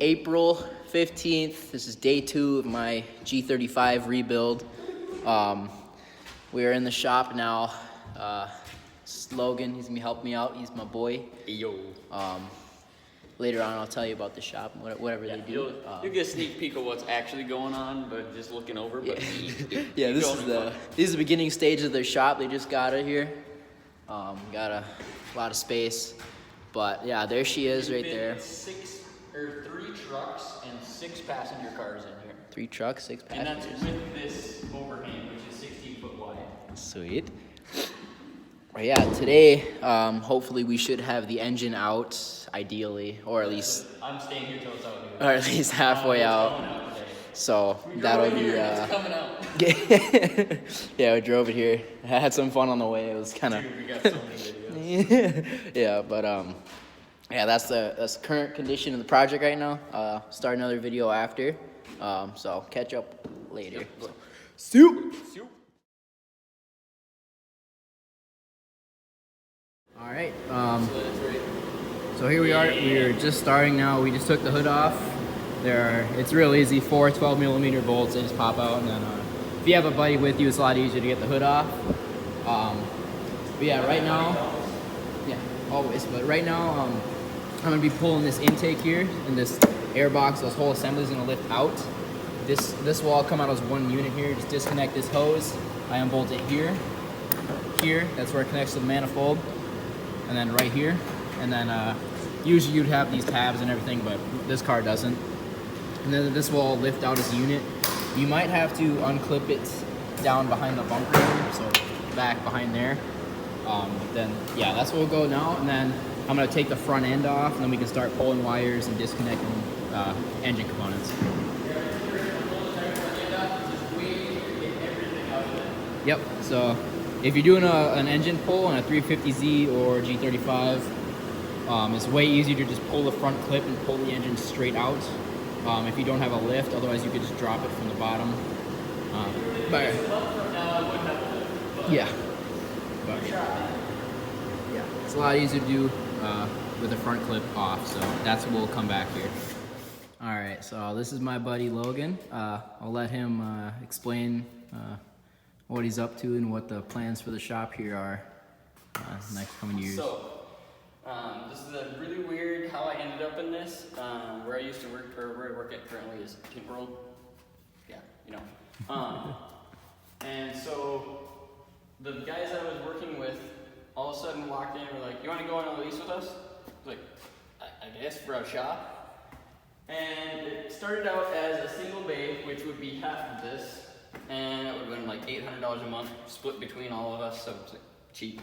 April 15th. This is day 2 of my G35 rebuild. We are in the shop now. This is Logan, he's gonna be helping me out. He's my boy. Yo. Later on, I'll tell you about the shop, whatever they do. You'll get a sneak peek of what's actually going on, but just looking over. But yeah, this is the beginning stage of their shop. They just got it here. Got a lot of space, but yeah, there she is right there. 3 trucks and 6 passenger cars in here. 3 trucks, 6 passengers. And that's with this overhang, which is 16 foot wide. Sweet. Well, yeah, today, hopefully we should have the engine out, ideally, or at least... I'm staying here till it's out. Or at least halfway out. So that'll be... It's coming out. Yeah, we drove it here. I had some fun on the way. It was kind of... Dude, we got so many videos. Yeah, but yeah, that's the current condition of the project right now. Start another video after. So catch up later. Soup. All right. So here we are. We're just starting now. We just took the hood off. It's real easy. 4 12mm bolts. They just pop out, and then if you have a buddy with you, it's a lot easier to get the hood off. But yeah, right now, yeah, always. But right now, I'm gonna be pulling this intake here in this air box. This whole assembly is gonna lift out. This will all come out as one unit here. Just disconnect this hose. I unbolt it here. That's where it connects to the manifold. And then right here, and then usually you'd have these tabs and everything, but this car doesn't. And then this will all lift out as a unit. You might have to unclip it down behind the bumper here, so back behind there. But then, yeah, that's where we'll go now. And then I'm gonna take the front end off, and then we can start pulling wires and disconnecting engine components. Yep, so if you're doing an engine pull on a 350Z or G35, it's way easier to just pull the front clip and pull the engine straight out. If you don't have a lift, otherwise you could just drop it from the bottom. Yeah. But, yeah, it's a lot easier to do with the front clip off, so that's what we'll come back here. All right, so this is my buddy Logan. I'll let him explain what he's up to and what the plans for the shop here are next coming years. So, this is a really weird how I ended up in this. Where I used to work, or where I work at currently is Tint World. Yeah, you know. And so, the guys I was working with all of a sudden walked in and were like, "You want to go on a lease with us?" I was like, I guess for a shop. And it started out as a single bay, which would be half of this. And it would have been like $800 a month split between all of us, so it's like cheap.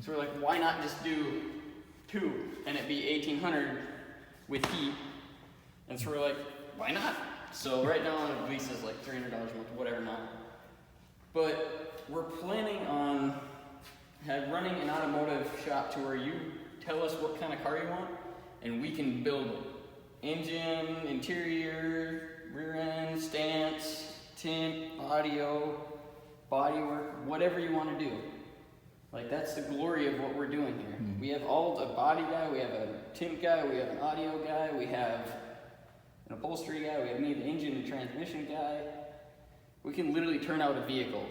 So we're like, why not just do 2 and it'd be $1,800 with heat? And so we're like, why not? So right now the lease is like $300 a month, whatever now. But we're planning on running an automotive shop to where you tell us what kind of car you want, and we can build engine, interior, rear end, stance, tint, audio, bodywork, whatever you want to do. Like, that's the glory of what we're doing here. We have all a body guy, we have a tint guy, we have an audio guy, we have an upholstery guy, we have me, the engine and transmission guy. We can literally turn out a vehicle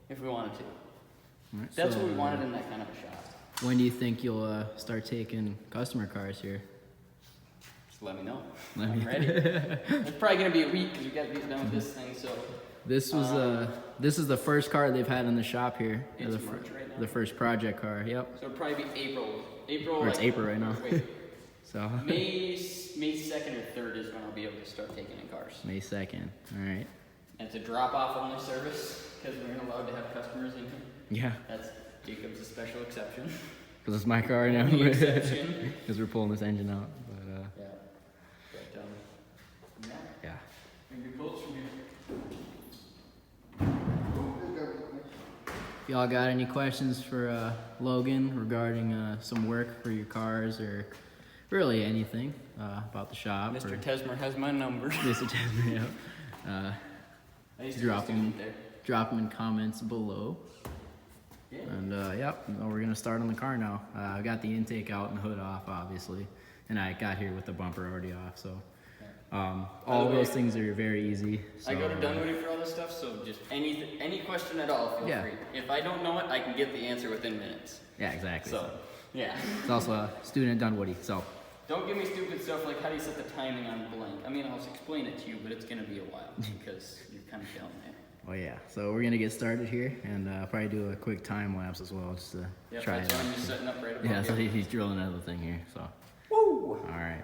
if we wanted to. Right, that's what we wanted in that kind of a shop. When do you think you'll start taking customer cars here? Let me know. I'm ready. It's probably gonna be a week because we got to get done with this thing. So this is the first car they've had in the shop here. It's March right now. The first project car. Yep. So it'll probably be April. Or it's April right now. Wait. So May 2nd or 3rd is when I'll be able to start taking in cars. May 2nd. All right. And it's a drop-off only service because we aren't allowed to have customers in here. Yeah. That's Jacob's a special exception. Because it's my car now. Exception. Because we're pulling this engine out. But yeah. But, yeah. Maybe bolts from here. If y'all got any questions for Logan regarding some work for your cars or really anything about the shop. Mr. Tesmer has my number. Mr. Tesmer, yeah. Drop them in comments below. Yeah. And yep, we're gonna start on the car now. I got the intake out and the hood off, obviously, and I got here with the bumper already off. So All those things are very easy. So, I go to Dunwoody for all this stuff, so just any question at all, feel free. If I don't know it, I can get the answer within minutes. Yeah, exactly. So, yeah. It's also a student at Dunwoody, so. Don't give me stupid stuff like how do you set the timing on blank. I mean, I'll explain it to you, but it's gonna be a while because you're kind of down there. Oh yeah, so we're gonna get started here, and probably do a quick time lapse as well, just to try it. I'm just setting up right above Yeah, so here. he's drilling another thing here. So. Woo! All right,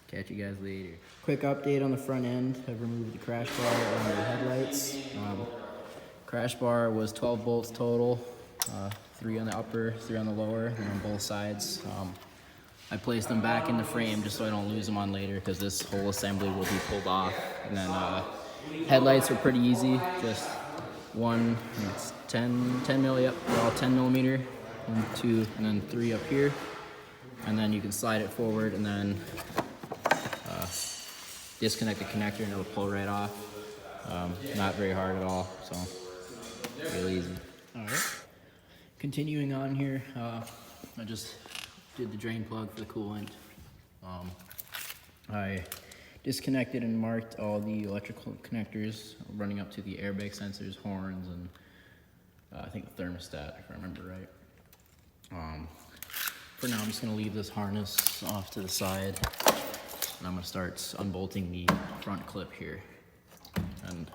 catch you guys later. Quick update on the front end. I've removed the crash bar on the headlights. Crash bar was 12 bolts total, 3 on the upper, 3 on the lower, and on both sides. I placed them back in the frame just so I don't lose them on later, because this whole assembly will be pulled off. And then headlights were pretty easy, just one, it's 10 mil, yep, they're all 10 millimeter, 1, 2, and then 3 up here. And then you can slide it forward and then disconnect the connector and it'll pull right off. Not very hard at all, so real easy. All right, continuing on here, I just did the drain plug for the coolant. I disconnected and marked all the electrical connectors running up to the airbag sensors, horns, and I think the thermostat, if I remember right. For now, I'm just gonna leave this harness off to the side, and I'm gonna start unbolting the front clip here. And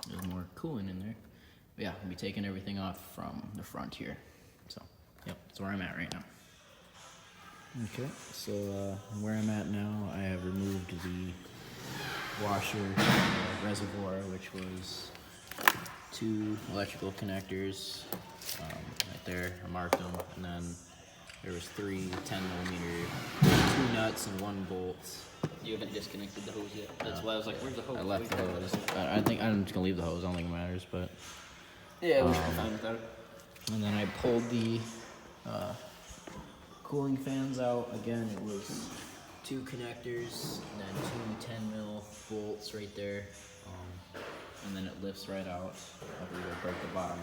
there's more coolant in there. But yeah, I'll be taking everything off from the front here. So, yep, that's where I'm at right now. Okay, so where I'm at now, I have removed the washer reservoir, which was 2 electrical connectors right there. I marked them, and then there was 3 10 millimeter, 2 nuts and 1 bolt. You haven't disconnected the hose yet. That's why I was like, where's the hose? I left the hose. I think I'm just gonna leave the hose. I don't think it matters, but yeah, we should be fine without it. and then I pulled the cooling fans out. Again, it was 2 connectors and then 2 10 mil bolts right there, and then it lifts right out. We're gonna break the bottom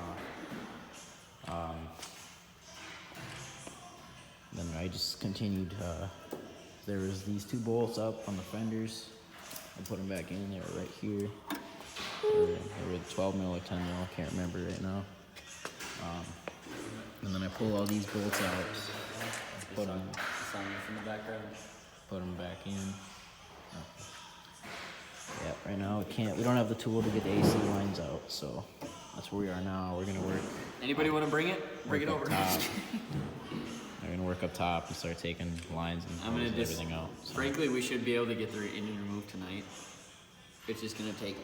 off. Then I just continued. There was these 2 bolts up on the fenders. I put them back in. They were right here. They were 12 mil or 10 mil. I can't remember right now. And then I pull all these bolts out. Put them from the background. Put them back in. Yeah, right now we don't have the tool to get the AC lines out, so that's where we are now. We're gonna work. Anybody want to bring it? Bring it over. We're gonna work up top and start taking lines and everything out. So. Frankly, we should be able to get the engine removed tonight. It's just gonna take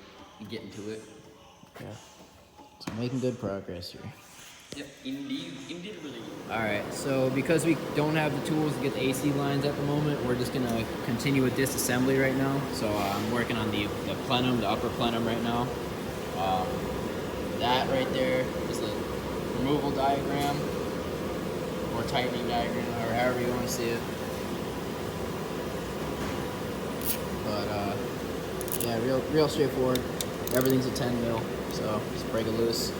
getting to it. Yeah. So making good progress here. Yep, indeed. All right, so because we don't have the tools to get the AC lines at the moment, we're just gonna continue with disassembly right now. So I'm working on the plenum, the upper plenum right now. That right there is the removal diagram, or tightening diagram, or however you want to see it. But yeah, real straightforward. Everything's a 10 mil, so just break it loose.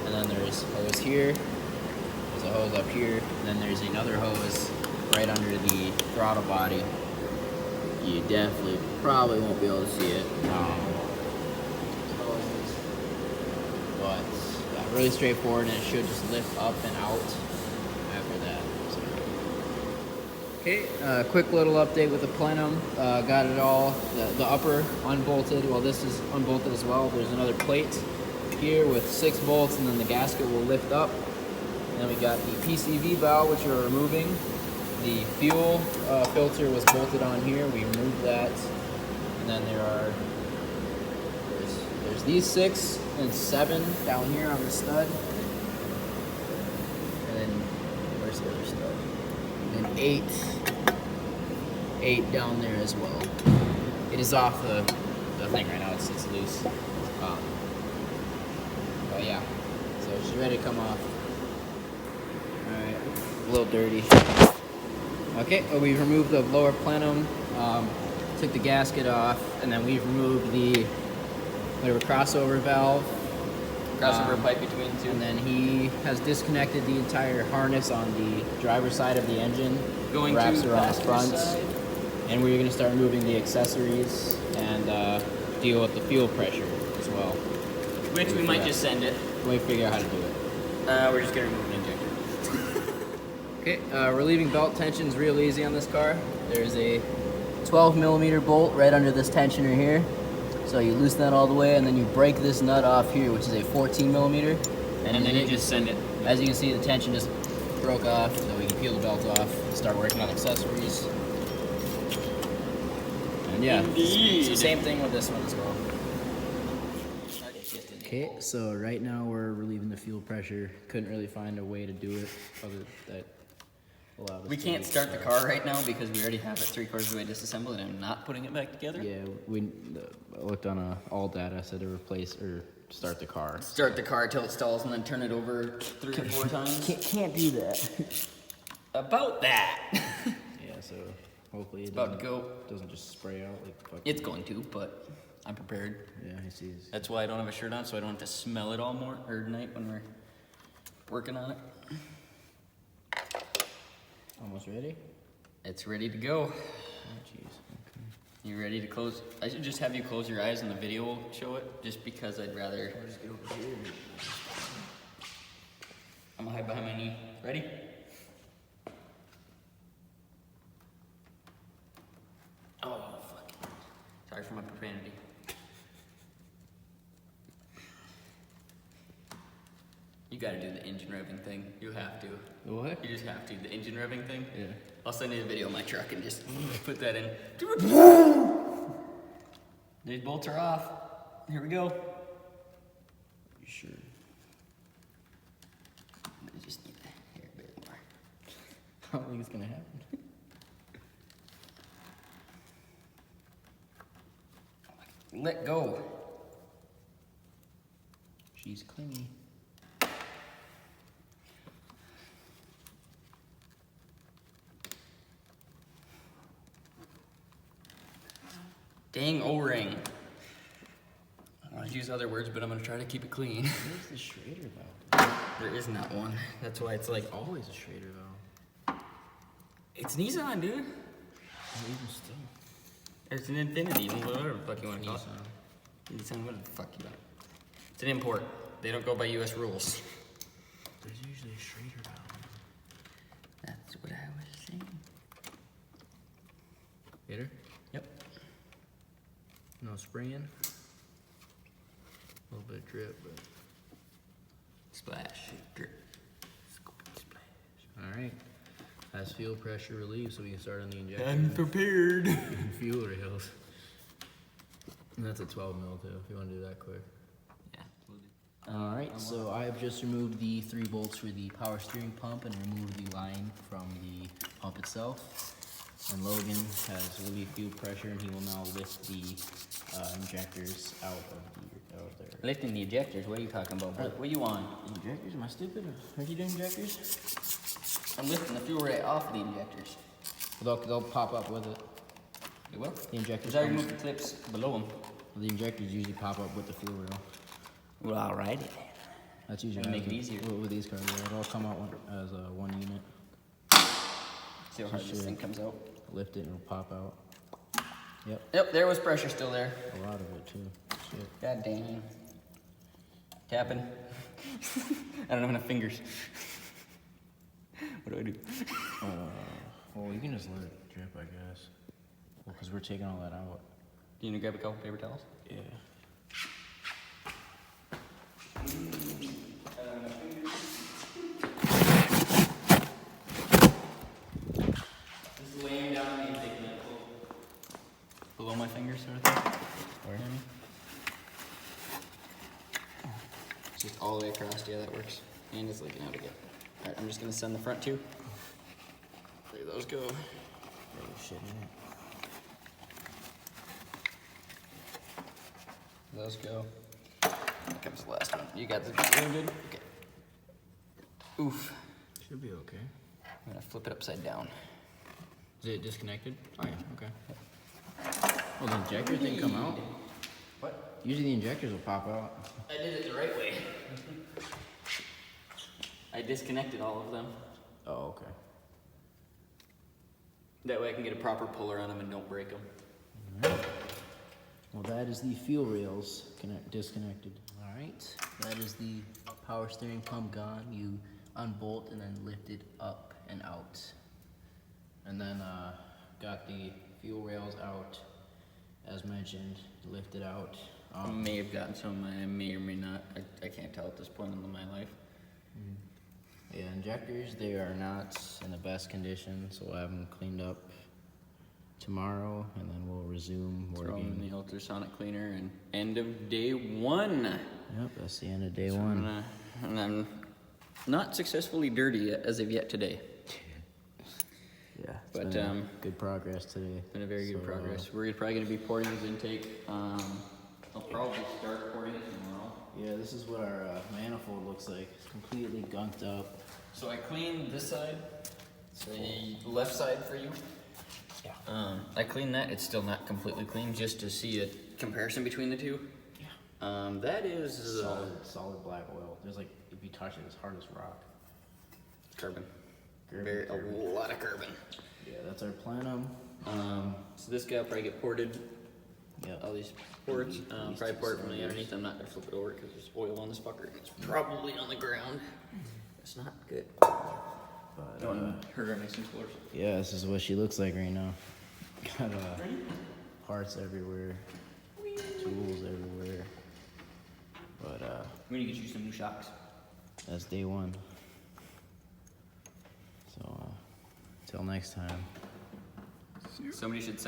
And then there's hose here, there's a hose up here, and then there's another hose right under the throttle body. You definitely probably won't be able to see it. But yeah, really straightforward, and it should just lift up and out after that. So. Okay, quick little update with the plenum. Got it all, the upper unbolted. Well, this is unbolted as well. There's another plate here with 6 bolts, and then the gasket will lift up. And then we got the PCV valve, which we're removing. The fuel filter was bolted on here. We removed that. And then there's these 6 and 7 down here on the stud. And then where's the other stud? And 8 down there as well. It is off the thing right now. It's loose. But yeah, so she's ready to come off. Alright, a little dirty. Okay, well, we've removed the lower plenum, took the gasket off, and then we've removed the crossover valve. Crossover pipe between the 2. And then he has disconnected the entire harness on the driver's side of the engine. Going wraps to around the passenger front. side. And we're gonna start moving the accessories and deal with the fuel pressure as well. Which we might just send it. We figure out how to do it. We're just gonna remove an injector. Okay, relieving belt tension's real easy on this car. There's a 12 millimeter bolt right under this tensioner here. So you loosen that all the way, and then you break this nut off here, which is a 14 millimeter. And then you just send it. As you can see, the tension just broke off, so we can peel the belt off and start working on accessories. And yeah, it's the same thing with this one as well. Okay, so right now we're relieving the fuel pressure. Couldn't really find a way to do it other that allowed us. We can't start the car right now because we already have it 3/4 of the way disassembled, and I'm not putting it back together. Yeah, we looked on all data, said to replace or start the car. Start the car till it stalls, and then turn it over 3 or 4 times. Can't do that. About that. Yeah, so hopefully it About to go. doesn't just spray out like fucking. It's going to, but I'm prepared. Yeah, he sees. That's why I don't have a shirt on, so I don't have to smell it all night when we're working on it. Almost ready? It's ready to go. Oh, jeez. Okay. You ready to close? I should just have you close your eyes and the video will show it, just because I'd rather. I'll just get over here. I'm gonna hide behind my knee. Ready? Oh, fuck. Sorry for my profanity. You gotta do the engine revving thing. You have to. The what? You just have to. The engine revving thing. Yeah. I'll send you a video of my truck and just put that in. These bolts are off. Here we go. You sure? I just need to hear a bit more. I don't think it's gonna happen. Let go. She's clingy. Dang O-ring. I want to use other words, but I'm going to try to keep it clean. Where's the Schrader valve? There is not one. That's why it's like, Always a Schrader valve. it's Nissan, dude. Even still. It's an Infinity, whatever the fuck you want to call it. Nissan, what the fuck you want? It's an import. They don't go by US rules. There's usually a Schrader valve. That's what I was saying. Get her? Yep. No spraying. A little bit of drip, but. Splash. Drip. Splash. Alright. Has fuel pressure relieved so we can start on the injector. I'm prepared. And fuel rails. And that's a 12 mil too, if you want to do that quick. Yeah. Alright, so I have just removed the 3 bolts for the power steering pump and removed the line from the pump itself. And Logan has relieved fuel pressure, and he will now lift the injectors out of there. Lifting the injectors, what are you talking about? What you on? Injectors? Am I stupid? Are you doing injectors? I'm lifting the fuel rate off the injectors. They'll pop up with it. You will? The injectors. Because I removed the clips below them. The injectors usually pop up with the fuel rail. Well, alrighty. That's usually It'll make it easier. with these cars. Yeah, it'll all come out as one unit. See how hard this thing comes out. Lift it and it'll pop out. Yep. Yep, there was pressure still there. A lot of it too. Shit. God dang. Tapping. I don't have enough fingers. What do I do? Well, you can just let it drip, I guess. Well, because we're taking all that out. Do you need to grab a couple paper towels? Yeah. Just laying down and taking it below my fingers, sort of thing. Or Just all the way across. Yeah, that works. And it's leaking out again. All right, I'm just gonna send the front two. There those go. there's shit in it. Those go. Here comes the last one. You got the doing good? Okay. Oof. Should be okay. I'm gonna flip it upside down. Is it disconnected? Oh yeah, okay. Well, the injector didn't come out. What? Usually the injectors will pop out. I did it the right way. I disconnected all of them. Oh, okay. That way I can get a proper puller on them and don't break them. Alright. Well, that is the fuel rails disconnected. Alright, that is the power steering pump gone. You unbolt and then lift it up and out. And then got the fuel rails out, as mentioned, lifted out. I may have gotten some, I may or may not. I can't tell at this point in my life. Yeah, injectors, they are not in the best condition, so we'll have them cleaned up tomorrow, and then we'll resume Throw them working. in the ultrasonic cleaner, and end of day one. Yep, that's the end of day So one. and I'm not successfully dirty yet, as of yet today. Yeah, it's But, been good progress today. Been a very good progress. We're probably going to be porting his intake. I'll probably start porting it tomorrow. Yeah, this is what our manifold looks like. It's completely gunked up. So I cleaned this side, so the left side for you. Yeah. I cleaned that. It's still not completely clean, just to see a comparison between the two. Yeah. That is Solid black oil. There's like, if you touch it, it's hard as rock. carbon. Carbon. A lot of carbon. Yeah, that's our plenum. So this guy will probably get ported. Yeah. All these ports. These Probably two port it from the cylinders. underneath. I'm not gonna flip it over because there's oil on this fucker. It's probably on the ground. It's not good. But, Her nice and floors. yeah, this is what she looks like right now. Got parts everywhere, tools everywhere. But We need to get you some new shocks. that's day one. So till next time. Somebody should send